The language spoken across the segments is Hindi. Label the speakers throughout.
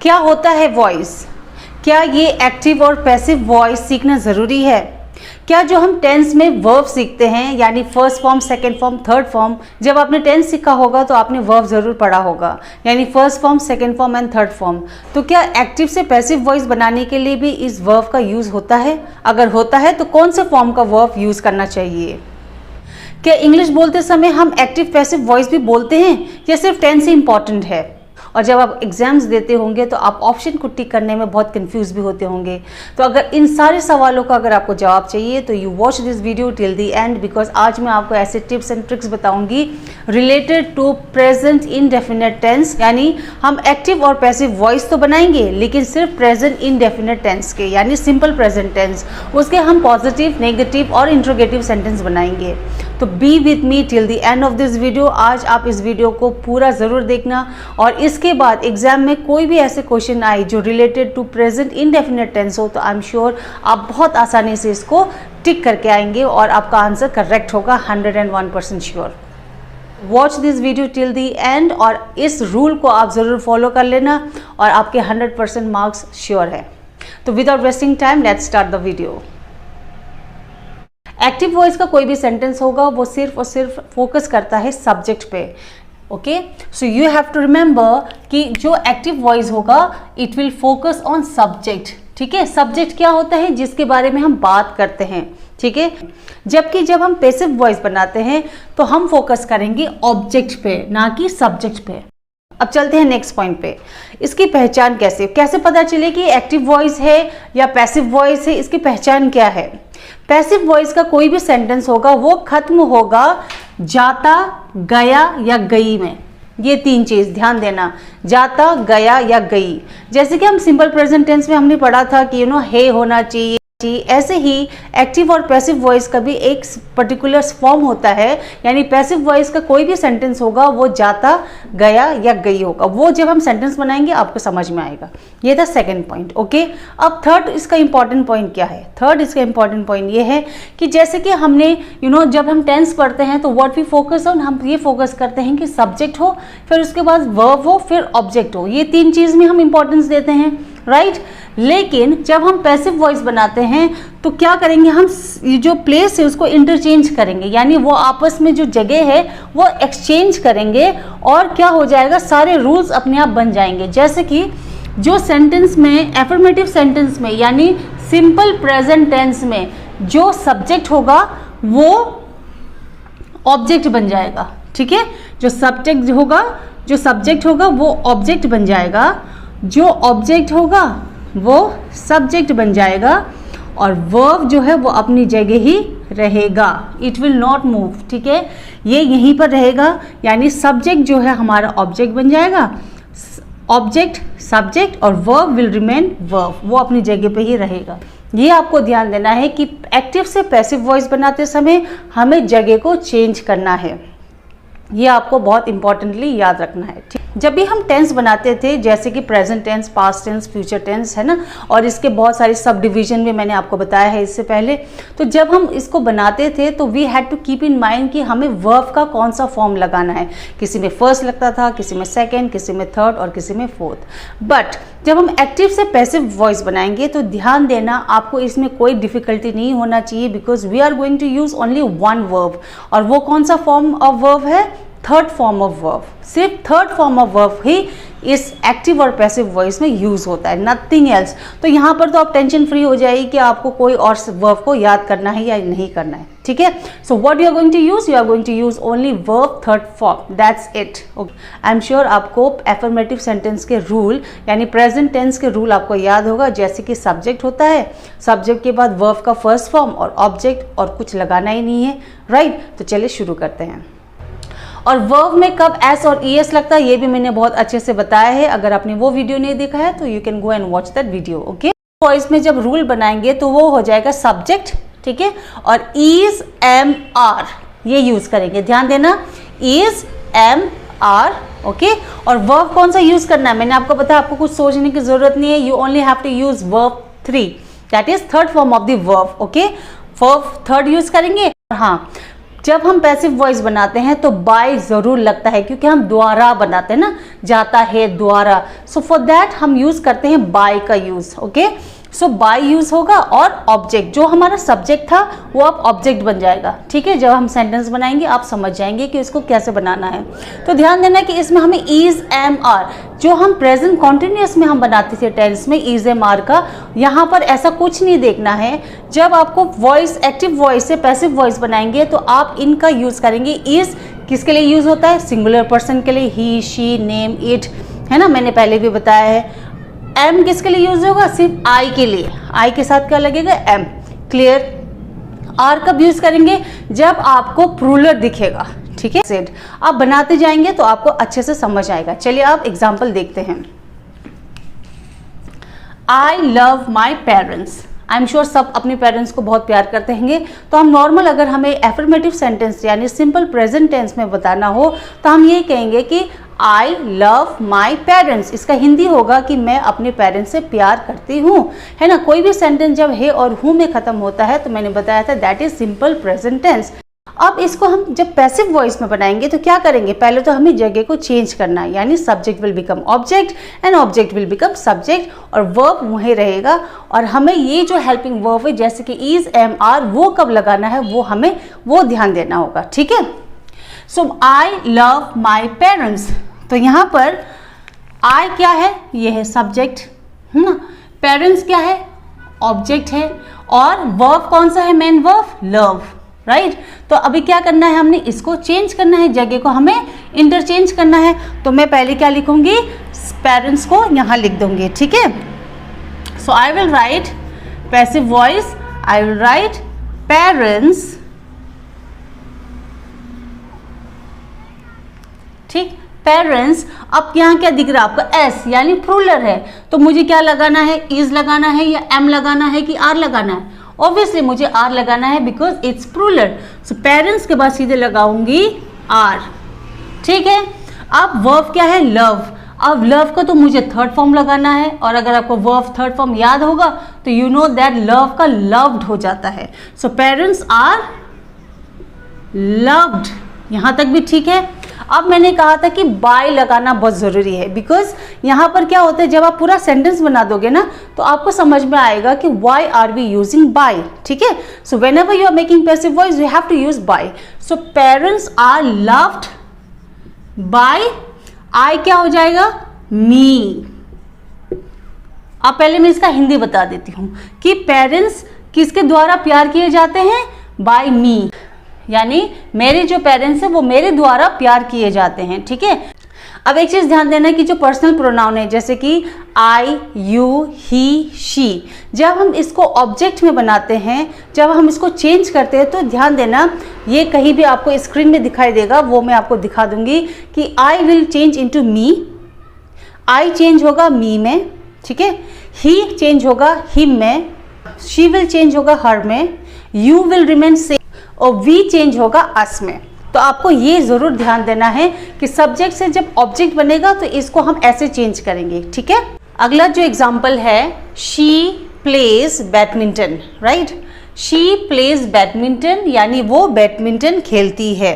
Speaker 1: क्या होता है वॉइस? क्या ये एक्टिव और पैसिव वॉइस सीखना ज़रूरी है? क्या जो हम टेंस में वर्ब सीखते हैं यानी first form, second form, third form, जब आपने टेंस सीखा होगा तो आपने वर्ब ज़रूर पढ़ा होगा यानी first form, second form and third form. तो क्या एक्टिव से पैसिव वॉइस बनाने के लिए भी इस वर्ब का यूज़ होता है? अगर होता है तो कौन से फॉर्म का वर्ब यूज़ करना चाहिए? क्या इंग्लिश बोलते समय हम एक्टिव पैसिव वॉइस भी बोलते हैं या सिर्फ टेंस ही इंपॉर्टेंट है? और जब आप एग्जाम्स देते होंगे तो आप ऑप्शन को टिक करने में बहुत कंफ्यूज भी होते होंगे। तो अगर इन सारे सवालों का अगर आपको जवाब चाहिए तो you watch this video till the end, because आज मैं आपको ऐसे टिप्स एंड ट्रिक्स बताऊंगी related to present indefinite tense, यानी हम एक्टिव और पैसिव वॉइस तो बनाएंगे लेकिन सिर्फ प्रेजेंट इंडेफिनिट टेंस के, यानी सिंपल प्रेजेंट टेंस, उसके हम पॉजिटिव, नेगेटिव और इंट्रोगेटिव सेंटेंस बनाएंगे। तो B with me till the end of this video. आज आप इस वीडियो को पूरा ज़रूर देखना और इसके बाद एग्जाम में कोई भी ऐसे क्वेश्चन आए जो related to present indefinite tense हो तो आई एम श्योर आप बहुत आसानी से इसको टिक करके आएंगे और आपका आंसर करेक्ट होगा 101% sure. Watch this video till the and और इस रूल को आप ज़रूर फॉलो कर लेना और आपके 100% मार्क्स श्योर है। तो without wasting time let's start the video. Active voice का कोई भी सेंटेंस होगा वो सिर्फ और सिर्फ फोकस करता है सब्जेक्ट पे। Okay, so you have to remember कि जो एक्टिव वॉइस होगा it will focus on subject. ठीक है, सब्जेक्ट क्या होता है जिसके बारे में हम बात करते हैं। ठीक है, जबकि जब हम पैसिव वॉइस बनाते हैं तो हम फोकस करेंगे ऑब्जेक्ट पे, ना कि सब्जेक्ट पे। अब चलते हैं नेक्स्ट पॉइंट पे। इसकी पहचान कैसे पता चले कि एक्टिव वॉइस है या पैसिव वॉइस है? इसकी पहचान क्या है? पैसिव वॉइस का कोई भी सेंटेंस होगा वो खत्म होगा जाता, गया या गई में। ये तीन चीज ध्यान देना, जाता, गया या गई। जैसे कि हम सिंपल प्रेजेंट टेंस में हमने पढ़ा था कि हे होना चाहिए, ऐसे ही एक्टिव और पैसिव वॉइस का भी एक पर्टिकुलर फॉर्म होता है, यानी पैसिव वॉइस का कोई भी सेंटेंस होगा वो जाता, गया या गई होगा। वो जब हम सेंटेंस बनाएंगे आपको समझ में आएगा। ये था सेकंड पॉइंट। ओके, अब थर्ड इसका इंपॉर्टेंट पॉइंट क्या है? थर्ड इसका इंपॉर्टेंट पॉइंट ये है कि जैसे कि हमने जब हम टेंस पढ़ते हैं तो व्हाट वी फोकस ऑन, हम ये फोकस करते हैं कि सब्जेक्ट हो, फिर उसके बाद वर्ब हो, फिर ऑब्जेक्ट हो। ये तीन चीज में हम इंपॉर्टेंस देते हैं, राइट? लेकिन जब हम पैसिव वॉइस बनाते हैं तो क्या करेंगे, हम जो प्लेस है उसको इंटरचेंज करेंगे, यानी वो आपस में जो जगह है वो एक्सचेंज करेंगे और क्या हो जाएगा, सारे रूल्स अपने आप बन जाएंगे। जैसे कि जो सेंटेंस में, एफर्मेटिव सेंटेंस में यानी सिंपल प्रेजेंट टेंस में जो सब्जेक्ट होगा वो ऑब्जेक्ट बन जाएगा। ठीक है, जो सब्जेक्ट होगा वो ऑब्जेक्ट बन जाएगा, जो ऑब्जेक्ट होगा वो सब्जेक्ट बन जाएगा और वर्ब जो है वो अपनी जगह ही रहेगा, इट विल नॉट मूव। ठीक है, ये यहीं पर रहेगा, यानी सब्जेक्ट जो है हमारा ऑब्जेक्ट बन जाएगा, ऑब्जेक्ट सब्जेक्ट और वर्ब विल रिमेन वर्ब, वो अपनी जगह पे ही रहेगा। ये आपको ध्यान देना है कि एक्टिव से पैसिव वॉइस बनाते समय हमें जगह को चेंज करना है। ये आपको बहुत इंपॉर्टेंटली याद रखना है। ठीक, जब भी हम टेंस बनाते थे जैसे कि present tense, past tense, future tense, है ना, और इसके बहुत सारी सब डिवीजन भी मैंने आपको बताया है इससे पहले। तो जब हम इसको बनाते थे तो we had to keep in mind कि हमें वर्ब का कौन सा फॉर्म लगाना है। किसी में फर्स्ट लगता था, किसी में सेकेंड, किसी में थर्ड और किसी में फोर्थ। बट जब हम एक्टिव से पैसिव वॉइस बनाएंगे तो ध्यान देना आपको इसमें कोई डिफिकल्टी नहीं होना चाहिए, because we are going to use only one verb. और वो कौन सा फॉर्म ऑफ वर्ब है? Third form of verb. सिर्फ थर्ड फॉर्म ऑफ वर्ब ही इस एक्टिव और पैसिव वॉइस में यूज होता है, नथिंग एल्स। तो यहाँ पर तो आप टेंशन फ्री हो जाइए कि आपको कोई और वर्ब को याद करना है या नहीं करना है। ठीक है, so what you are going to use only verb third form, that's it. I am sure आपको एफर्मेटिव सेंटेंस के रूल यानी प्रेजेंट टेंस के रूल आपको याद होगा। जैसे कि सब्जेक्ट होता है, सब्जेक्ट के बाद वर्ब का फर्स्ट फॉर्म और ऑब्जेक्ट, और कुछ लगाना ही नहीं है, राइट? तो चलिए शुरू करते हैं। और वर्ब में कब एस और ई एस लगता है ये भी मैंने बहुत अच्छे से बताया है। अगर आपने वो वीडियो नहीं देखा है तो you can go and watch that video. Okay, voice में जब रूल बनाएंगे तो वो हो जाएगा सब्जेक्ट, ठीक है, और इज, एम, आर ये यूज करेंगे। ध्यान देना, इज, एम, आर। ओके, और वर्ब कौन सा यूज करना है मैंने आपको बताया, आपको कुछ सोचने की जरूरत नहीं है। You only have to use verb 3, that is third form of the verb. Okay, verb third use करेंगे। हाँ, जब हम पैसिव वॉइस बनाते हैं तो बाय जरूर लगता है, क्योंकि हम द्वारा बनाते हैं ना, जाता है द्वारा। सो फॉर दैट हम यूज करते हैं बाय का use. Okay, so by use होगा और ऑब्जेक्ट, जो हमारा सब्जेक्ट था वो अब ऑब्जेक्ट बन जाएगा। ठीक है, जब हम सेंटेंस बनाएंगे आप समझ जाएंगे कि इसको कैसे बनाना है। तो ध्यान देना कि इसमें हमें इज, एम, आर, जो हम प्रेजेंट कॉन्टिन्यूअस में हम बनाते थे टेंस में इज, एम, आर का, यहाँ पर ऐसा कुछ नहीं देखना है। जब आपको वॉइस, एक्टिव वॉइस से पैसिव वॉइस बनाएंगे तो आप इनका यूज करेंगे। इज किसके लिए यूज होता है? सिंगुलर पर्सन के लिए, ही, शी, नेम, इट, है ना, मैंने पहले भी बताया है। एम किसके लिए यूज होगा? सिर्फ आई के लिए, आई के साथ क्या लगेगा? एम। क्लियर? आर कब यूज करेंगे? जब आपको प्लूरल दिखेगा। ठीक है, सेड आप बनाते जाएंगे तो आपको अच्छे से समझ आएगा। चलिए आप एग्जांपल देखते हैं। I love my parents. I am sure सब अपने पेरेंट्स को बहुत प्यार करते होंगे। तो हम नॉर्मल, अगर हमें एफर्मेटिव सेंटेंस यानी सिंपल प्रेजेंट टेंस में बताना हो तो हम ये कहेंगे कि आई लव माई पेरेंट्स। इसका हिंदी होगा कि मैं अपने पेरेंट्स से प्यार करती हूँ, है ना। कोई भी सेंटेंस जब है और हूँ में खत्म होता है तो मैंने बताया था that is simple present tense. अब इसको हम जब पैसिव वॉइस में बनाएंगे तो क्या करेंगे? पहले तो हमें जगह को चेंज करना है, यानी subject will become object and object will become subject, और वर्ब वहीं रहेगा। और हमें ये जो हेल्पिंग वर्ब है जैसे कि इज, एम, आर, वो कब लगाना है वो हमें वो ध्यान देना होगा। ठीक है, so I love my parents. तो यहाँ पर आई क्या है? ये है सब्जेक्ट, है ना। पेरेंट्स क्या है? ऑब्जेक्ट है। और वर्ब कौन सा है? Main verb love, right. तो अभी क्या करना है? हमने इसको चेंज करना है, जगह को हमें इंटरचेंज करना है। तो मैं पहले क्या लिखूंगी? पेरेंट्स को यहाँ लिख दूंगी। ठीक है, so I will write passive voice, I will write parents. ठीक, पेरेंट्स। अब यहाँ क्या दिख रहा है आपको? एस, यानी प्लूरल है। तो मुझे क्या लगाना है? इज लगाना है या एम लगाना है कि आर लगाना है? ऑब्वियसली मुझे आर लगाना है बिकॉज इट्स प्लूरल। सो पेरेंट्स के बाद सीधे लगाऊंगी आर। ठीक है, अब वर्ब क्या है? लव। अब लव का तो मुझे थर्ड फॉर्म लगाना है, और अगर आपको वर्ब थर्ड फॉर्म याद होगा तो यू नो दैट लव का लव्ड हो जाता है। So parents are loved. यहां तक भी ठीक है। अब मैंने कहा था कि बाय लगाना बहुत जरूरी है, बिकॉज यहाँ पर क्या होता है, जब आप पूरा सेंटेंस बना दोगे ना तो आपको समझ में आएगा कि why are we using by. ठीक है, so whenever you are making passive voice you have to use by. So parents are loved by, I क्या हो जाएगा? मी। अब पहले मैं इसका हिंदी बता देती हूँ कि पेरेंट्स किसके द्वारा प्यार किए जाते हैं? बाय मी, यानी मेरे जो पेरेंट्स हैं वो मेरे द्वारा प्यार किए जाते हैं। ठीक है, अब एक चीज ध्यान देना कि जो पर्सनल प्रोनाउन है जैसे कि आई, यू, ही, शी, जब हम इसको ऑब्जेक्ट में बनाते हैं, जब हम इसको चेंज करते हैं तो ध्यान देना, ये कहीं भी आपको स्क्रीन में दिखाई देगा, वो मैं आपको दिखा दूंगी कि I will change into me, I change होगा मी में। ठीक है, ही चेंज होगा हिम में, शी विल चेंज होगा हर में, यू विल रिमेन सेम, और वी चेंज होगा अस में। तो आपको ये जरूर ध्यान देना है कि सब्जेक्ट से जब ऑब्जेक्ट बनेगा तो इसको हम ऐसे चेंज करेंगे। ठीक है, अगला जो एग्जांपल है, she plays badminton, right. She plays badminton, यानी वो बैडमिंटन खेलती है।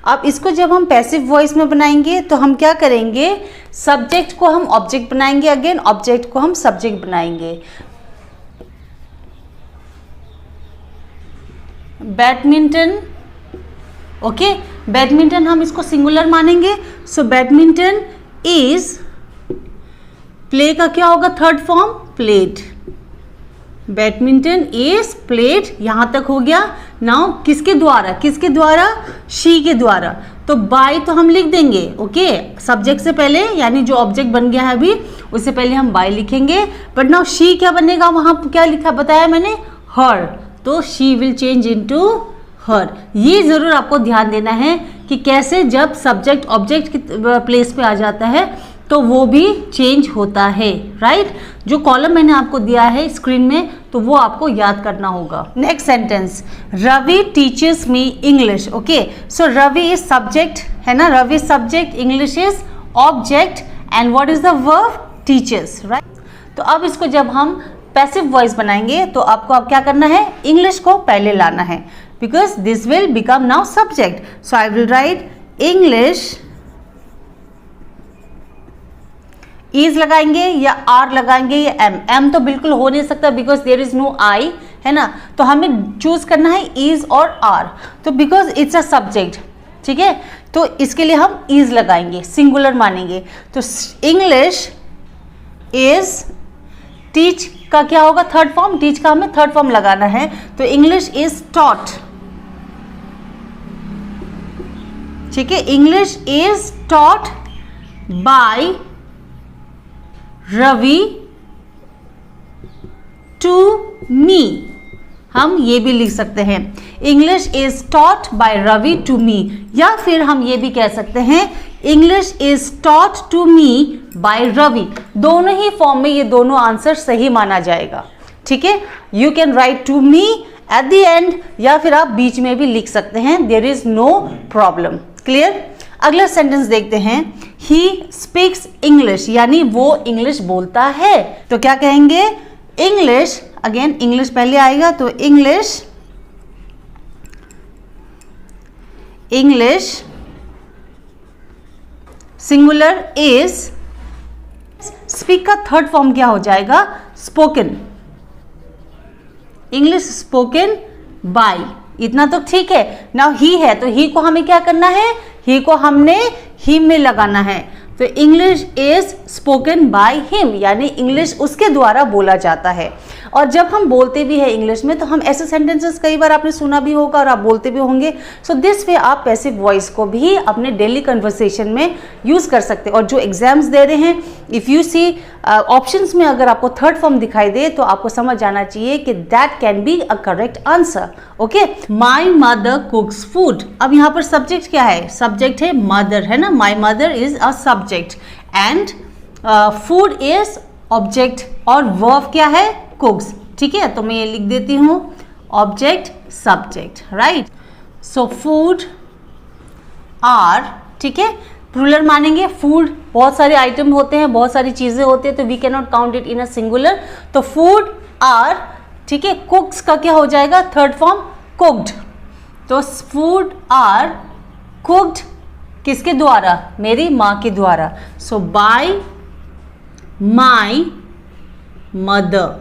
Speaker 1: अब इसको जब हम पैसिव वॉइस में बनाएंगे तो हम क्या करेंगे? सब्जेक्ट को हम ऑब्जेक्ट बनाएंगे, अगेन ऑब्जेक्ट को हम सब्जेक्ट बनाएंगे। बैडमिंटन, ओके, बैडमिंटन हम इसको सिंगुलर मानेंगे। सो बैडमिंटन इज, प्ले का क्या होगा? Third form played. Badminton is played, यहां तक हो गया। नाउ किसके द्वारा? किसके द्वारा? शी के द्वारा। तो बाय तो हम लिख देंगे, ओके, सब्जेक्ट से पहले, यानी जो ऑब्जेक्ट बन गया है अभी उससे पहले हम बाय लिखेंगे। बट नाउ शी क्या बनेगा? वहां क्या लिखा बताया मैंने? हर। तो शी विल चेंज इनटू हर। ये जरूर आपको ध्यान देना है कि कैसे जब सब्जेक्ट ऑब्जेक्ट की प्लेस पे आ जाता है तो वो भी चेंज होता है, राइट। जो कॉलम मैंने आपको दिया है स्क्रीन में तो वो आपको याद करना होगा। Next sentence, Ravi teachers me English. Okay, so Ravi is subject, है ना, Ravi subject, English is object, and what is the verb? Teachers, right. तो अब इसको जब हम पैसिव वॉइस बनाएंगे तो आपको अब क्या करना है? इंग्लिश को पहले लाना है। because this will become now subject. So I will write English is लगाएंगे या R लगाएंगे या M तो बिल्कुल हो नहीं सकता because there is no I, है ना. तो हमें चूज करना है is और R. तो बिकॉज इट्स अ सब्जेक्ट, ठीक है, तो इसके लिए हम is लगाएंगे, सिंगुलर मानेंगे. तो इंग्लिश इज, टीच का क्या होगा, थर्ड फॉर्म, टीच का हमें थर्ड फॉर्म लगाना है. तो इंग्लिश इज टॉट, ठीक है, English is taught by Ravi to me. हम ये भी लिख सकते हैं English is taught by Ravi to me, या फिर हम ये भी कह सकते हैं English is taught to me by Ravi. दोनों ही फॉर्म में ये दोनों आंसर सही माना जाएगा, ठीक है. You can write to me at the end या फिर आप बीच में भी लिख सकते हैं, there is no problem. Clear. अगला सेंटेंस देखते हैं. ही स्पीक्स इंग्लिश, यानी वो इंग्लिश बोलता है. तो क्या कहेंगे, इंग्लिश, अगेन इंग्लिश पहले आएगा, तो इंग्लिश सिंगुलर इज, स्पीक का थर्ड फॉर्म क्या हो जाएगा, स्पोकन. इंग्लिश स्पोकन बाय, इतना तो ठीक है. नाउ ही है, तो ही को हमें क्या करना है, ही को हमने हिम में लगाना है. तो English is spoken by him, यानी इंग्लिश उसके द्वारा बोला जाता है. और जब हम बोलते भी हैं इंग्लिश में तो हम ऐसे सेंटेंसेस कई बार आपने सुना भी होगा और आप बोलते भी होंगे. सो दिस वे आप पैसिव वॉइस को भी अपने डेली कन्वर्सेशन में यूज कर सकते हैं. और जो एग्जाम्स दे रहे हैं, इफ यू सी ऑप्शंस में अगर आपको थर्ड फॉर्म दिखाई दे तो आपको समझ जाना चाहिए कि that can be a correct answer. Okay, my mother कुक्स food. अब यहाँ पर सब्जेक्ट क्या है, सब्जेक्ट है मदर, है ना. My mother is a subject and food is object और वर्ब क्या है, कुक्स. ठीक है, तो मैं ये लिख देती हूं object subject, right. So food are, ठीक है, प्लूरल मानेंगे. फूड बहुत सारे आइटम होते हैं, बहुत सारी चीजें होती है, तो we can not count it in a singular. तो फूड आर, ठीक है. कुक्स का क्या हो जाएगा, थर्ड फॉर्म कुक्ड. तो फूड आर कुक्ड किसके द्वारा, मेरी माँ के द्वारा. So by my mother,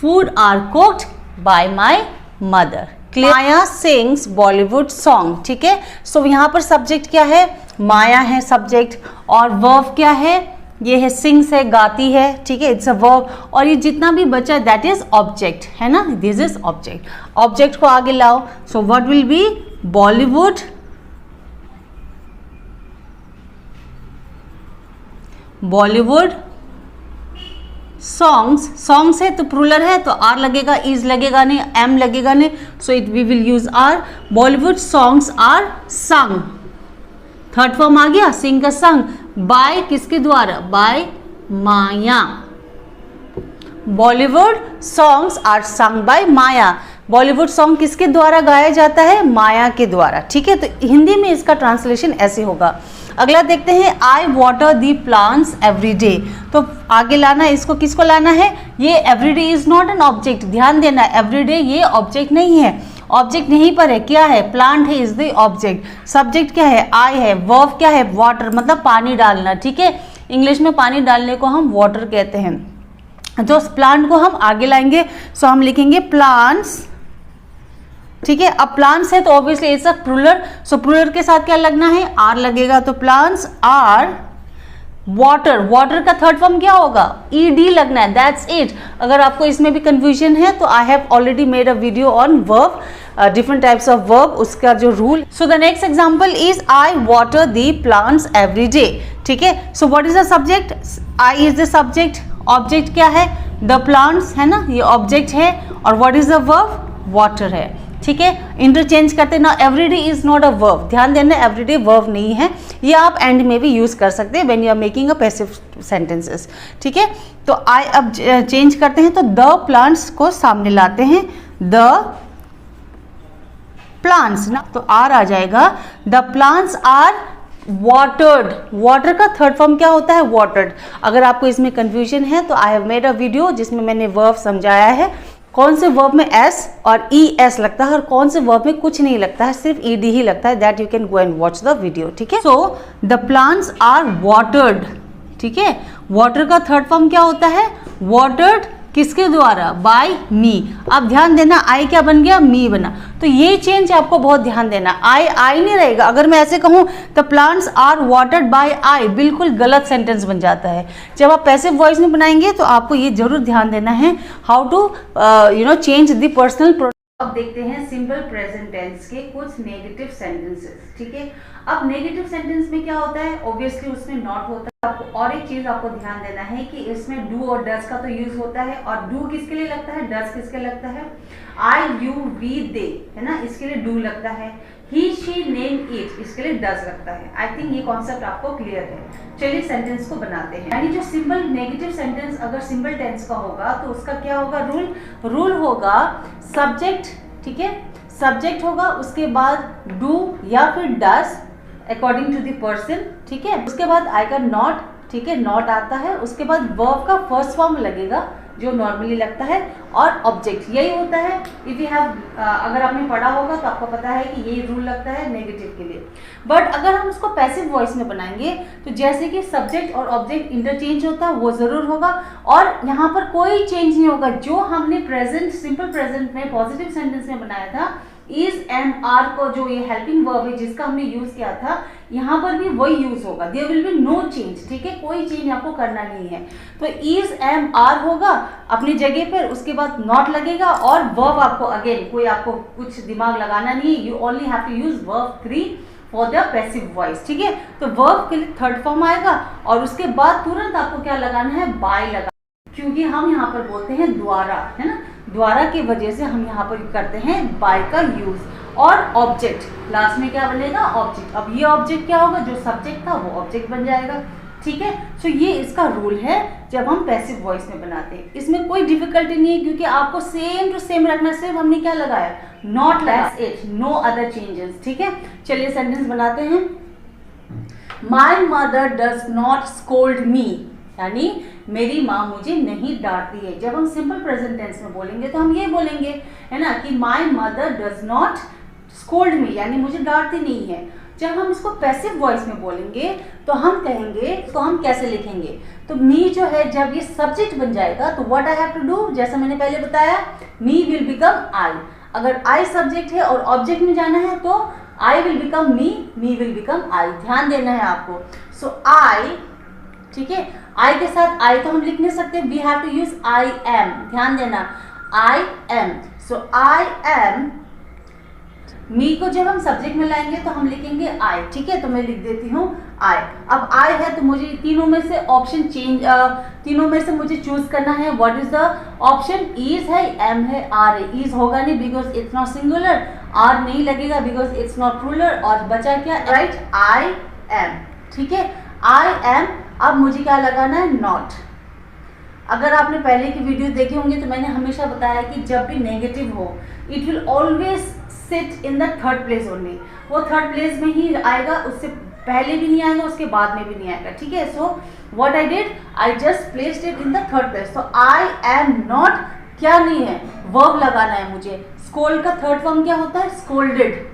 Speaker 1: food are cooked by my mother. Maya sings Bollywood song, ठीक है. सो यहाँ पर सब्जेक्ट क्या है, माया है सब्जेक्ट, और वर्ब क्या है, ये है सिंग्स है, गाती है, ठीक है, इट्स अ वर्ब. और ये जितना भी बचा दैट इज ऑब्जेक्ट, है ना, दिस इज ऑब्जेक्ट. ऑब्जेक्ट को आगे लाओ. So what will be, Bollywood songs. Songs है तो प्लूरल है तो आर लगेगा, इज लगेगा नहीं, एम लगेगा नहीं. So it we will use are. Bollywood songs are sung, third form आ गया, सिंग का संग. बाय किसके द्वारा, by Maya. Bollywood songs are sung by Maya. Bollywood song किसके द्वारा गाया जाता है, माया के द्वारा. ठीक है, तो हिंदी में इसका ट्रांसलेशन ऐसे होगा. अगला देखते हैं, I water the plants every day. तो आगे लाना है, इसको किसको लाना है, ये everyday is not an object. ध्यान देना, एवरीडे ये ऑब्जेक्ट नहीं है, ऑब्जेक्ट यहीं पर है, क्या है, प्लांट है, इज द ऑब्जेक्ट. सब्जेक्ट क्या है, आई है. वर्ब क्या है, वाटर, मतलब पानी डालना. ठीक है, इंग्लिश में पानी डालने को हम वाटर कहते हैं. तो प्लांट को हम आगे लाएंगे. सो हम लिखेंगे प्लांट्स, ठीक है. अब प्लांट्स है तो obviously it's a plural. So plural के साथ क्या लगना है, आर लगेगा. तो प्लांट्स आर वाटर. वाटर का थर्ड फॉर्म क्या होगा, ईडी लगना है, दैट्स इट. अगर आपको इसमें भी कंफ्यूजन है तो I have already made a video on verb, different types of verb, उसका जो rule. So the next example is I water the plants every day. ठीक है, so what is the subject, I is the subject. Object क्या है, द प्लांट्स, है ना, ये ऑब्जेक्ट है. और what is the verb, water है. ठीक है, इंटरचेंज करते ना. Everyday is not a verb, ध्यान देना, एवरीडे वर्ब नहीं है. ये आप एंड में भी यूज कर सकते हैं when you are making a passive sentences. ठीक है, तो आई अब चेंज करते हैं, तो द प्लांट्स को सामने लाते हैं, द प्लांट्स ना, तो आर आ जाएगा. The plants are watered. Water का थर्ड फॉर्म क्या होता है, वाटर्ड. अगर आपको इसमें कंफ्यूजन है तो I have made a video जिसमें मैंने वर्ब समझाया है, कौन से वर्ब में एस और ई एस लगता है और कौन से वर्ब में कुछ नहीं लगता है, सिर्फ ईडी ही लगता है। That you can go and watch the video, ठीक है। So the plants are watered, ठीक है। वाटर का थर्ड फॉर्म क्या होता है, वाटर्ड किसके द्वारा, बाय मी। अब ध्यान देना आई क्या बन गया, मी बना। तो ये चेंज आपको बहुत ध्यान देना, आई नहीं रहेगा। अगर मैं ऐसे कहूँ the plants are watered by I, बिल्कुल गलत सेंटेंस बन जाता है। जब आप पैसिव वॉइस में बनाएंगे तो आपको ये जरूर ध्यान देना है how to change the personal. अब देखते हैं सिंपल प्रेजेंट टेंस के कुछ नेगेटिव सेंटेंसेस, ठीक है। अब नेगेटिव सेंटेंस में क्या होता है, ऑब्वियसली उसमें नॉट होता है। आपको और एक चीज आपको ध्यान देना है कि इसमें डू और डज का तो यूज होता है, और डू किसके लिए लगता है, डज किसके लगता है, आई यू वी दे, है ना, इसके लिए डू लगता है। ही शी नेम इट, इसके लिए डज लगता है। आई थिंक ये कॉन्सेप्ट आपको क्लियर है। चलिए सेंटेंस को बनाते हैं। यानी जो सिंपल नेगेटिव सेंटेंस अगर सिंपल टेंस का होगा तो उसका क्या होगा, रूल होगा सब्जेक्ट, ठीक है, सब्जेक्ट होगा, उसके बाद डू या फिर does according to the person, ठीक है। उसके बाद आएगा नॉट, ठीक है, नॉट आता है। उसके बाद वर्ब का फर्स्ट फॉर्म लगेगा जो नॉर्मली लगता है, और ऑब्जेक्ट, यही होता है। इफ यू हैव अगर आपने पढ़ा होगा तो आपको पता है कि ये रूल लगता है नेगेटिव के लिए। बट अगर हम उसको पैसिव वॉइस में बनाएंगे तो जैसे कि सब्जेक्ट और ऑब्जेक्ट इंटरचेंज होता है वो जरूर होगा, और यहाँ पर कोई चेंज नहीं होगा। जो हमने प्रेजेंट, सिंपल प्रेजेंट में पॉजिटिव सेंटेंस में बनाया था, इज एंड आर को जो ये हेल्पिंग वर्ब है जिसका हमने यूज किया था, यहाँ पर भी वही यूज होगा। There will be no change, ठीक है, कोई चेंज आपको करना नहीं है। तो इज एंड आर होगा अपनी जगह पर, उसके बाद नॉट लगेगा, और वर्ब आपको अगेन कोई आपको कुछ दिमाग लगाना नहीं है। You only have to use verb 3 for the passive voice, ठीक है। तो वर्ब के लिए थर्ड फॉर्म आएगा, और उसके बाद तुरंत आपको क्या लगाना है, बाय लगा, क्योंकि हम यहाँ पर बोलते हैं द्वारा, है ना, द्वारा की वजह से हम यहाँ पर करते हैं बाय का यूज। और ऑब्जेक्ट लास्ट में क्या बनेगा, ऑब्जेक्ट। अब ये ऑब्जेक्ट क्या होगा, जो सब्जेक्ट था वो ऑब्जेक्ट बन जाएगा, ठीक है। सो ये इसका रूल है जब हम पैसिव वॉइस में बनाते हैं। इसमें कोई डिफिकल्टी नहीं है, क्योंकि आपको सेम टू सेम रखना, सिर्फ हमने क्या लगाया, not, that's it, no other changes, ठीक है। चलिए सेंटेंस बनाते हैं। My mother does not scold me, यानी मेरी माँ मुझे नहीं डांटती है। जब हम सिंपल प्रेजेंट टेंस में बोलेंगे तो हम ये बोलेंगे, है ना, कि माई mother does not scold me, यानी मुझे डांटती नहीं है। जब हम इसको पैसिव वॉइस में बोलेंगे तो हम कहेंगे, तो हम कैसे लिखेंगे, तो मी जो है जब ये सब्जेक्ट बन जाएगा तो what I have to do, जैसा मैंने पहले बताया, मी विल बिकम आई। अगर आई सब्जेक्ट है और ऑब्जेक्ट में जाना है तो I will become me will become I. ध्यान देना है आपको। सो आई, ठीक है, आई के साथ आई तो हम लिख नहीं सकते, we have to use I am. ध्यान देना, I am. So I M, मी को जब हम सब्जेक्ट में लाएंगे तो हम लिखेंगे आई, ठीक है। तो मैं लिख देती हूँ आई। अब आई है तो मुझे तीनों में से ऑप्शन चेंज, तीनों में से मुझे चूज करना है। What is the option, is है, एम है, आर है। इज होगा नहीं because it's not singular, are नहीं लगेगा बिकॉज इट्स नॉट प्लूरल, और बचा क्या, राइट, आई एम, ठीक है, आई एम। अब मुझे क्या लगाना है, नॉट। अगर आपने पहले की वीडियो देखे होंगे तो मैंने हमेशा बताया कि जब भी नेगेटिव हो, it will always sit in the third place only. वो थर्ड प्लेस में ही आएगा, उससे पहले भी नहीं आएगा, उसके बाद में भी नहीं आएगा, ठीक है। So what I did, I just placed it in the third place. तो आई एम नॉट क्या नहीं है, वर्ब लगाना है मुझे। स्कोल्ड का थर्ड फॉर्म क्या होता है, scolded.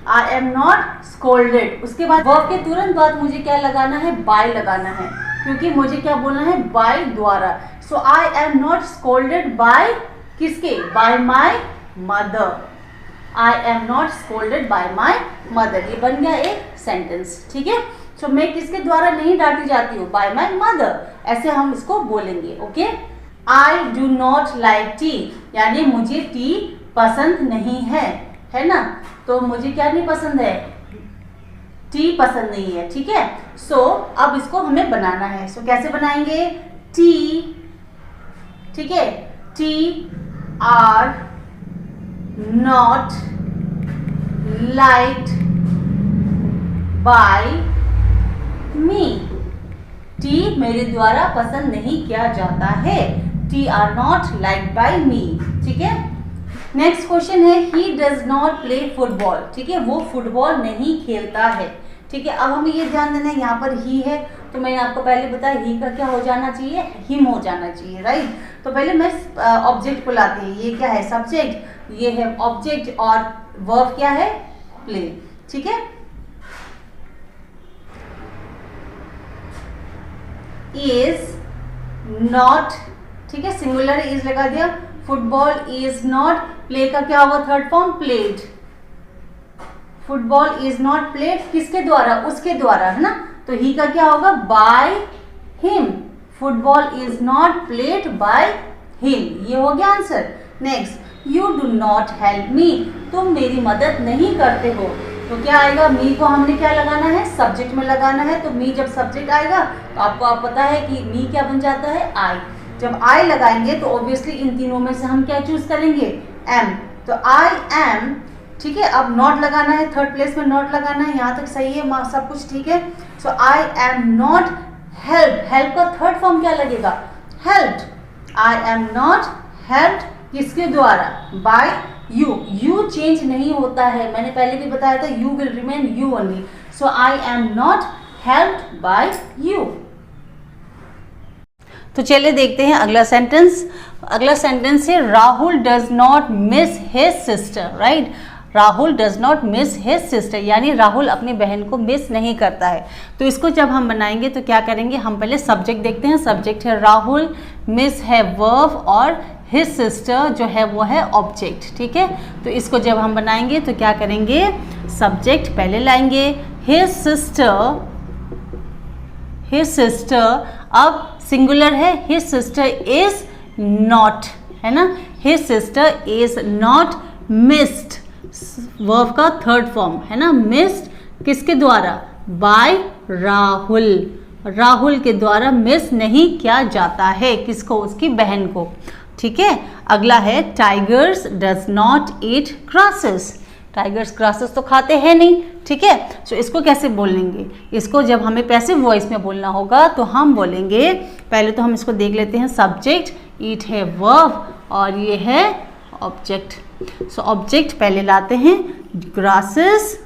Speaker 1: I am not scolded. उसके बाद वर्ब के तुरंत बाद मुझे क्या लगाना है, बाय लगाना है, क्योंकि मुझे क्या बोलना है, बाय द्वारा। So I am not scolded by किसके, by my mother. I am not scolded by my mother, ये बन गया एक सेंटेंस, ठीक है। सो मैं किसके द्वारा नहीं डांटी जाती हूँ, बाय माई मदर, ऐसे हम इसको बोलेंगे, okay. I do not like T, यानी मुझे टी पसंद नहीं है ना। तो मुझे क्या नहीं पसंद है, टी पसंद नहीं है, ठीक है। सो अब इसको हमें बनाना है। सो कैसे बनाएंगे, टी, ठीक है, tea are not liked by me, tea मेरे द्वारा पसंद नहीं किया जाता है। Tea are not liked by me, ठीक है। नेक्स्ट क्वेश्चन है, he does not play football, ठीक है, वो फुटबॉल नहीं खेलता है, ठीक है। अब हमें ये ध्यान देना है, यहाँ पर ही है तो मैंने आपको पहले बताया ही का क्या हो जाना चाहिए, हिम हो जाना चाहिए, राइट। तो पहले मैं ऑब्जेक्ट को लाती हूँ, ये क्या है सब्जेक्ट, ये है ऑब्जेक्ट, और वर्ब क्या है प्ले, ठीक है। इज नॉट, ठीक है, सिंगुलर इज लगा दिया, फुटबॉल इज नॉट, प्ले का क्या होगा third form played, football is not played किसके द्वारा, उसके द्वारा, है ना। तो ही का क्या होगा by him, football is not played by him, ये हो गया answer. Next, you do not help me, तुम मेरी मदद नहीं करते हो, तो क्या आएगा, मी को हमने क्या लगाना है सब्जेक्ट में लगाना है, तो मी जब सब्जेक्ट आएगा तो आपको आप पता है कि मी क्या बन जाता है आई, जब आई लगाएंगे तो ऑब्वियसली इन तीनों में से हम क्या चूज करेंगे एम, तो आई एम, ठीक है। अब नॉट लगाना है, थर्ड प्लेस में नॉट लगाना है, यहाँ तक सही है, सब कुछ ठीक है। So I am not help, help का थर्ड फॉर्म क्या लगेगा helped, I am not helped किसके द्वारा बाय यू, यू चेंज नहीं होता है, मैंने पहले भी बताया था you will remain you only, so I am not helped bye you. तो चलिए देखते हैं अगला सेंटेंस। अगला सेंटेंस है Rahul does not miss his sister, right. Rahul does not miss his sister, यानी राहुल अपनी बहन को मिस नहीं करता है। तो इसको जब हम बनाएंगे तो क्या करेंगे, हम पहले सब्जेक्ट देखते हैं, सब्जेक्ट है राहुल, मिस है वर्ब, और हिज सिस्टर जो है वो है ऑब्जेक्ट, ठीक है। तो इसको जब हम बनाएंगे तो क्या करेंगे, सब्जेक्ट पहले लाएंगे, हिज सिस्टर, हिज सिस्टर, अब सिंगुलर है, हिज सिस्टर इज नॉट, है ना, his sister is not missed, verb का थर्ड फॉर्म है ना, मिस्ड किसके द्वारा बाय राहुल, राहुल के द्वारा मिस नहीं किया जाता है, किसको, उसकी बहन को, ठीक है। अगला है tigers does not eat grasses, tigers grasses तो खाते हैं नहीं, ठीक है। सो इसको कैसे बोलेंगे, इसको जब हमें पैसिव वॉइस में बोलना होगा तो हम बोलेंगे, पहले तो हम इसको देख लेते हैं, सब्जेक्ट, ईट है वर्ब, और ये है ऑब्जेक्ट। सो ऑब्जेक्ट पहले लाते हैं, ग्रासेस,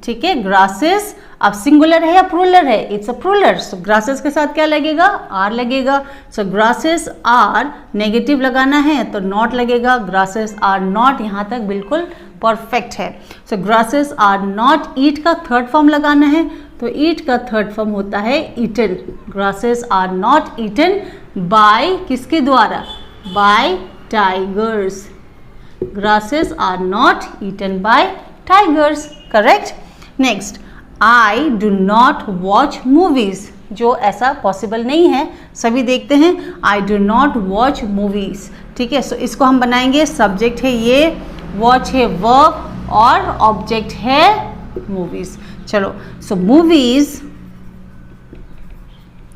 Speaker 1: ठीक है, ग्रासेस, अब सिंगुलर है या प्लूरल है, it's a plural, so grasses के साथ क्या लगेगा आर लगेगा, सो ग्रासेस आर, नेगेटिव लगाना है तो नॉट लगेगा, ग्रासेस आर नॉट, यहाँ तक बिल्कुल परफेक्ट है। सो ग्रासेस आर नॉट, ईट का थर्ड फॉर्म लगाना है, तो ईट का थर्ड फॉर्म होता है eaten, grasses are not eaten by किसके द्वारा, by tigers, grasses are not eaten by tigers, correct. Next, I do not watch movies, जो ऐसा पॉसिबल नहीं है, सभी देखते हैं, I do not watch movies, ठीक है। सो इसको हम बनाएंगे, सब्जेक्ट है ये, वॉच है वर्ब, और ऑब्जेक्ट है मूवीज। चलो, सो मूवीज,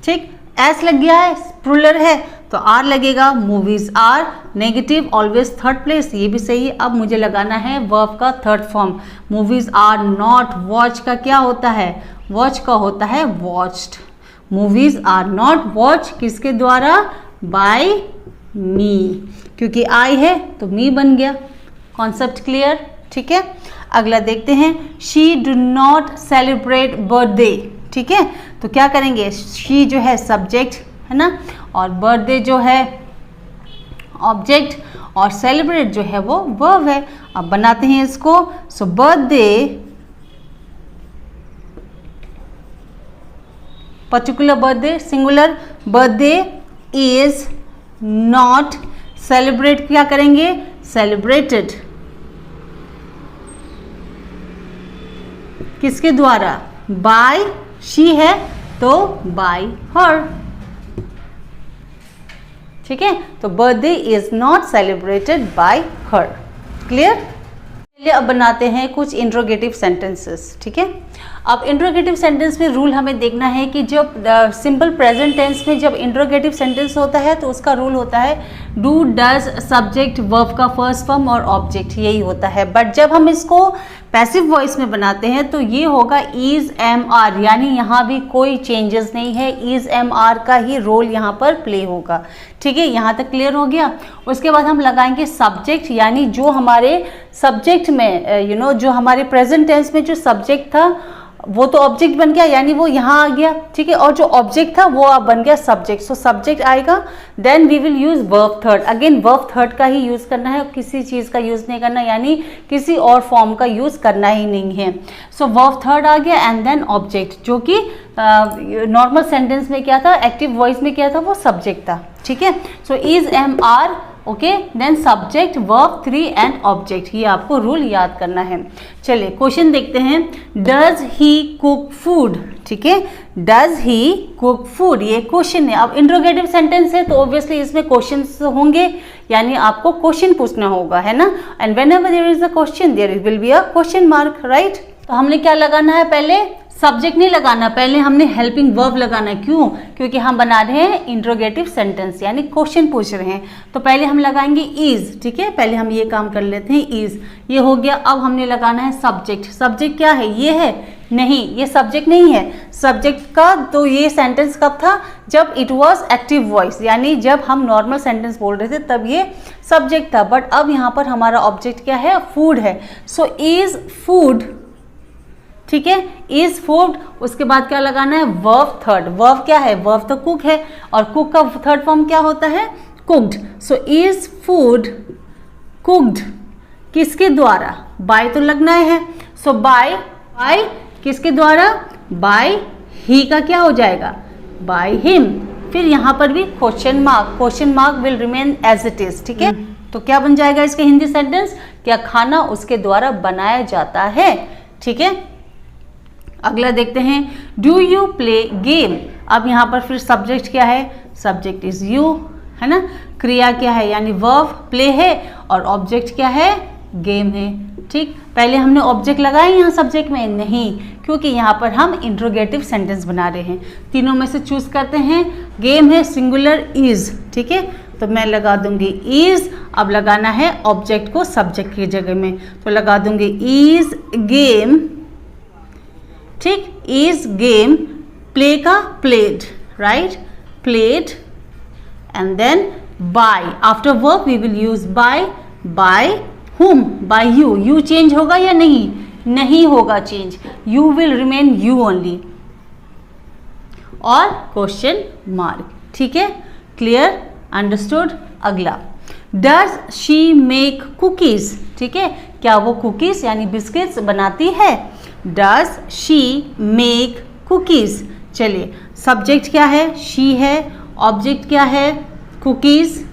Speaker 1: ठीक, एस लग गया है, प्लूरल है तो आर लगेगा, movies are, negative always third place, ये भी सही है। अब मुझे लगाना है वर्ब का third form, movies are not, watch का क्या होता है, वॉच का होता है watched, movies are not watch किसके द्वारा, बाय मी, क्योंकि आई है तो मी बन गया, कॉन्सेप्ट क्लियर, ठीक है। अगला देखते हैं, she do not celebrate birthday, ठीक है। तो क्या करेंगे, शी जो है सब्जेक्ट है ना, और बर्थडे जो है ऑब्जेक्ट, और सेलिब्रेट जो है वो वर्ब है। अब बनाते हैं इसको, so birthday, particular birthday singular, birthday is not, celebrate क्या करेंगे, सेलिब्रेटेड किसके द्वारा, बाय, शी है तो बाय हर, ठीक है। तो birthday is not celebrated by her, clear. चलिए अब बनाते हैं कुछ इंट्रोगेटिव सेंटेंसेस, ठीक है। अब इंट्रोगेटिव सेंटेंस में रूल हमें देखना है कि जब सिंपल प्रेजेंट टेंस में जब इंट्रोगेटिव सेंटेंस होता है तो उसका रूल होता है डू, डज, सब्जेक्ट, वर्ब का फर्स्ट फॉर्म और ऑब्जेक्ट, यही होता है। बट जब हम इसको पैसिव वॉइस में बनाते हैं तो ये होगा इज एम आर, यानी यहाँ भी कोई चेंजेस नहीं है, इज एम आर का ही रोल यहाँ पर प्ले होगा, ठीक है। यहाँ तक क्लियर हो गया। उसके बाद हम लगाएंगे सब्जेक्ट, यानी जो हमारे सब्जेक्ट में जो हमारे प्रेजेंट टेंस में जो सब्जेक्ट था वो तो ऑब्जेक्ट बन गया, यानी वो यहाँ आ गया, ठीक है, और जो ऑब्जेक्ट था वो अब बन गया सब्जेक्ट। सो सब्जेक्ट आएगा, then we will use verb third. Again verb third का ही यूज करना है, किसी चीज का यूज नहीं करना, यानी किसी और फॉर्म का यूज करना ही नहीं है। सो वर्ब थर्ड आ गया एंड देन ऑब्जेक्ट, जो कि नॉर्मल सेंटेंस में क्या था, एक्टिव वॉइस में क्या था, वो सब्जेक्ट था, ठीक है। So is, am, are, okay, then subject, verb, 3 and object, ये आपको रूल याद करना है। चलिए क्वेश्चन देखते हैं, डज ही कुक फूड, ठीक है, डज ही कुक फूड, ये क्वेश्चन है। अब इंट्रोगेटिव सेंटेंस है तो ऑब्वियसली इसमें क्वेश्चंस होंगे, यानी आपको क्वेश्चन पूछना होगा, है ना। And whenever there is a question there will be a question mark, right. तो हमने क्या लगाना है, पहले सब्जेक्ट नहीं लगाना, पहले हमने हेल्पिंग वर्ब लगाना है। क्यों? क्योंकि हम बना रहे हैं इंट्रोगेटिव सेंटेंस, यानी क्वेश्चन पूछ रहे हैं। तो पहले हम लगाएंगे इज, ठीक है, पहले हम ये काम कर लेते हैं, इज, ये हो गया। अब हमने लगाना है सब्जेक्ट। सब्जेक्ट क्या है, ये है? नहीं, ये सब्जेक्ट नहीं है। सब्जेक्ट का तो ये सेंटेंस कब था, जब इट वॉज एक्टिव वॉइस, यानी जब हम नॉर्मल सेंटेंस बोल रहे थे तब ये सब्जेक्ट था। बट अब यहाँ पर हमारा ऑब्जेक्ट क्या है, फूड है। सो इज फूड, ठीक है, इज फूड। उसके बाद क्या लगाना है, वर्ब थर्ड। वर्ब क्या है, वर्ब तो कुक है, और कुक का थर्ड फॉर्म क्या होता है, cooked. So is food cooked, किसके द्वारा, बाय तो लगना है। सो बाय, बाय किसके द्वारा, बाय ही का क्या हो जाएगा, बाय हिम। फिर यहाँ पर भी question mark, question mark will remain as it is, ठीक है। तो क्या बन जाएगा इसके हिंदी सेंटेंस, क्या खाना उसके द्वारा बनाया जाता है, ठीक है। अगला देखते हैं, डू यू प्ले गेम। अब यहाँ पर फिर सब्जेक्ट क्या है, सब्जेक्ट इज यू, है ना। क्रिया क्या है, यानी वर्ब, प्ले है, और ऑब्जेक्ट क्या है, गेम है, ठीक। पहले हमने ऑब्जेक्ट लगाया यहाँ सब्जेक्ट में, नहीं, क्योंकि यहाँ पर हम इंट्रोगेटिव सेंटेंस बना रहे हैं। तीनों में से चूज करते हैं, गेम है, सिंगुलर, इज, ठीक है, तो मैं लगा दूंगी इज। अब लगाना है ऑब्जेक्ट को सब्जेक्ट की जगह में, तो लगा दूंगी इज गेम, ठीक, इज गेम, प्ले का played, right, played, and then by, after verb we will use by, by whom, by you. You change होगा या नहीं, नहीं होगा change, you will remain you only, और क्वेश्चन मार्क, ठीक है, क्लियर, अंडरस्टूड। अगला, डज शी मेक कुकीज, ठीक है, क्या वो कुकीज यानी बिस्किट्स बनाती है, डज शी मेक कुकीज। चलिए सब्जेक्ट क्या है, शी है, ऑब्जेक्ट क्या है, कुकीज,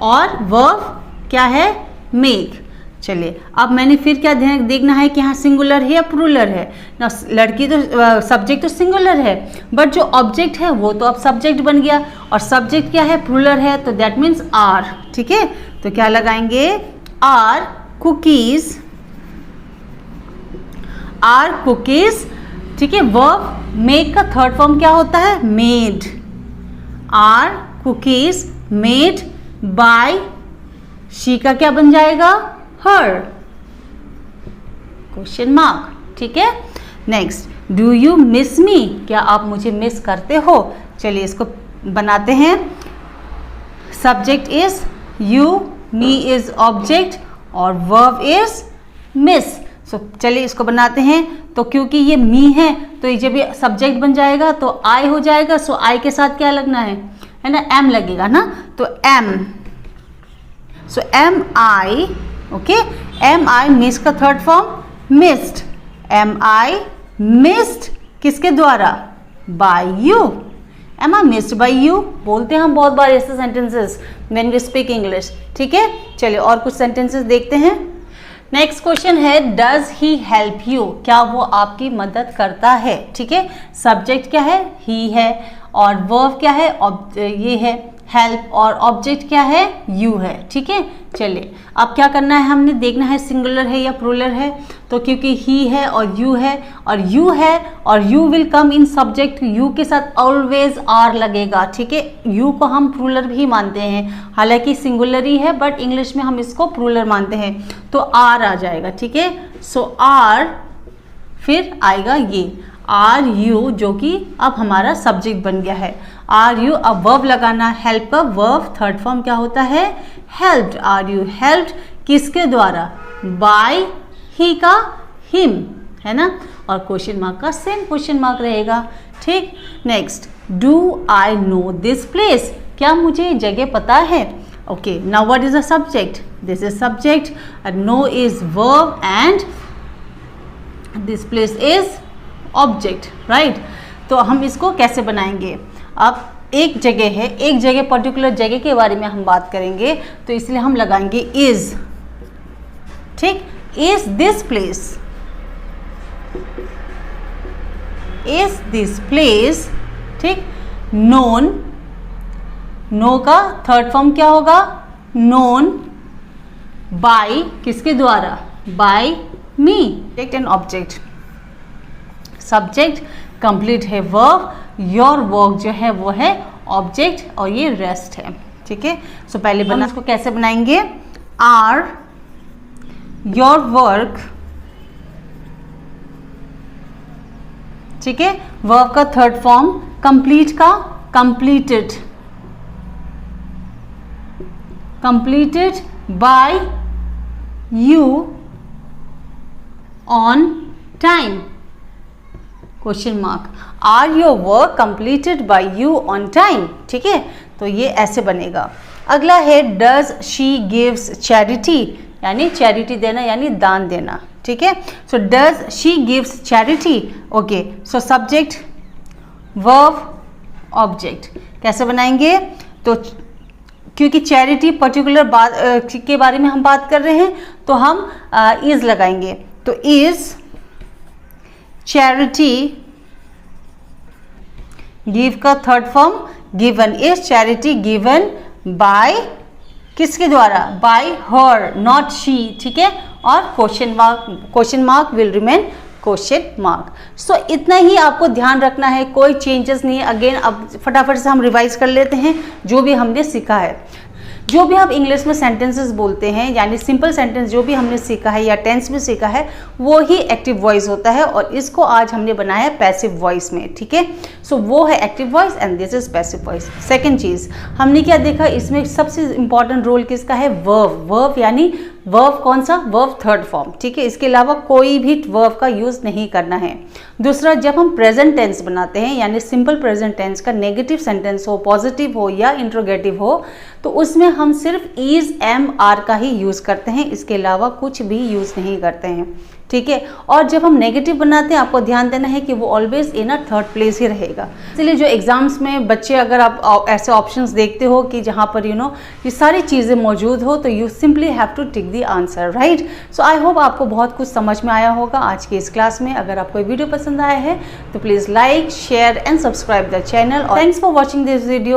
Speaker 1: और वर्ब क्या है, मेक। चलिए अब मैंने फिर क्या देखना है कि यहाँ सिंगुलर है या प्लूरल है ना। लड़की तो सब्जेक्ट तो सिंगुलर है, बट जो ऑब्जेक्ट है वो तो अब सब्जेक्ट बन गया, और सब्जेक्ट क्या है, प्लूरल है, तो दैट मीन्स आर, ठीक है। तो क्या लगाएंगे, आर कुकीज, आर कुकीज, ठीक है। वर्ब मेक का थर्ड फॉर्म क्या होता है, made, are cookies made by, she का क्या बन जाएगा, हर, क्वेश्चन मार्क, ठीक है। Next, do you miss me, क्या आप मुझे मिस करते हो। चलिए इसको बनाते हैं, subject is you, me is object, और वर्ब इज मिस। सो चलिए इसको बनाते हैं। तो क्योंकि ये मी है तो ये जब ये सब्जेक्ट बन जाएगा तो आई हो जाएगा। सो आई के साथ क्या लगना है ना, एम लगेगा ना, तो am, so am I, okay, am I, miss का third form missed, am I missed किसके द्वारा, by you, am I missed by you. बोलते हैं हम बहुत बार ऐसे sentences when we speak English, ठीक है। चलिए और कुछ सेंटेंसेस देखते हैं। नेक्स्ट क्वेश्चन है, डज ही हेल्प यू, क्या वो आपकी मदद करता है, ठीक है। सब्जेक्ट क्या है, ही है, और वर्ब क्या है, ये है हेल्प, और ऑब्जेक्ट क्या है, यू है, ठीक है। चलिए अब क्या करना है, हमने देखना है सिंगुलर है या प्लूरल है। तो क्योंकि ही है और यू है, और you will come in subject, you के साथ ऑलवेज आर लगेगा, ठीक है। यू को हम प्लूरल भी मानते हैं, हालांकि सिंगुलर ही है, बट इंग्लिश में हम इसको प्लूरल मानते हैं, तो आर आ जाएगा, ठीक है। सो आर, फिर आएगा ये आर यू, जो कि अब हमारा सब्जेक्ट बन गया है। आर यू, अब वर्ब लगाना, हेल्प का वर्ब थर्ड फॉर्म क्या होता है, हेल्प्ड, आर यू हेल्प्ड किसके द्वारा, बाय ही का हिम, है ना, और क्वेश्चन मार्क का सेम क्वेश्चन मार्क रहेगा। ठीक, next, do I know this place, क्या मुझे जगह पता है। Okay, now what is the subject, this is subject, know is verb and this place is object, right. तो हम इसको कैसे बनाएंगे, अब एक जगह है, एक जगह पर्टिकुलर जगह के बारे में हम बात करेंगे, तो इसलिए हम लगाएंगे इज। ठीक, is this place, is this place, ठीक, नोन, नो का थर्ड फॉर्म क्या होगा, नोन बाय, किसके द्वारा, by me. Subject and object, subject complete है वर्ब, योर वर्क जो है वो है ऑब्जेक्ट और ये रेस्ट है। ठीक है, सो पहले बना इसको कैसे बनाएंगे, आर योर वर्क, ठीक है, वर्ब का थर्ड फॉर्म, कंप्लीट का completed, completed by you on time, question mark, are your work completed by you on time. ठीक है, तो ये ऐसे बनेगा। अगला है डज शी गिव्स चैरिटी, यानी चैरिटी देना यानी दान देना। ठीक है, so does she gives charity, okay, so subject verb object कैसे बनाएंगे, तो क्योंकि चैरिटी पर्टिकुलर बात के बारे में हम बात कर रहे हैं तो हम इज लगाएंगे, तो इज चैरिटी, गिव का third form given, is charity given by, किसके द्वारा, बाय हर, नॉट शी। ठीक है, और question mark will remain question mark. So इतना ही आपको ध्यान रखना है, कोई चेंजेस नहीं है। अगेन अब फटाफट से हम रिवाइज कर लेते हैं जो भी हमने सीखा है। जो भी आप इंग्लिश में सेंटेंसेस बोलते हैं, यानी सिंपल सेंटेंस जो भी हमने सीखा है या टेंस में सीखा है, वो ही एक्टिव वॉइस होता है और इसको आज हमने बनाया है पैसिव वॉइस में। ठीक है, सो वो है active voice and this is passive voice. Second चीज हमने क्या देखा, इसमें सबसे इंपॉर्टेंट रोल किसका है, वर्ब। वर्ब यानी वर्ब कौन सा, वर्ब थर्ड फॉर्म। ठीक है, इसके अलावा कोई भी वर्ब का यूज नहीं करना है। दूसरा, जब हम प्रेजेंट टेंस बनाते हैं यानी सिंपल प्रेजेंट टेंस का नेगेटिव सेंटेंस हो, पॉजिटिव हो या इंट्रोगेटिव हो, तो उसमें हम सिर्फ इज, एम, आर का ही यूज करते हैं, इसके अलावा कुछ भी यूज नहीं करते हैं। ठीक है, और जब हम नेगेटिव बनाते हैं आपको ध्यान देना है कि वो always in a third place ही रहेगा। इसलिए जो एग्जाम्स में बच्चे, अगर आप ऐसे ऑप्शंस देखते हो कि जहाँ पर ये सारी चीज़ें मौजूद हो, तो you simply have to tick the answer, right. So I hope आपको बहुत कुछ समझ में आया होगा आज की इस क्लास में। अगर आपको वीडियो पसंद आया है तो please like, share and subscribe the channel. Thanks for watching this video.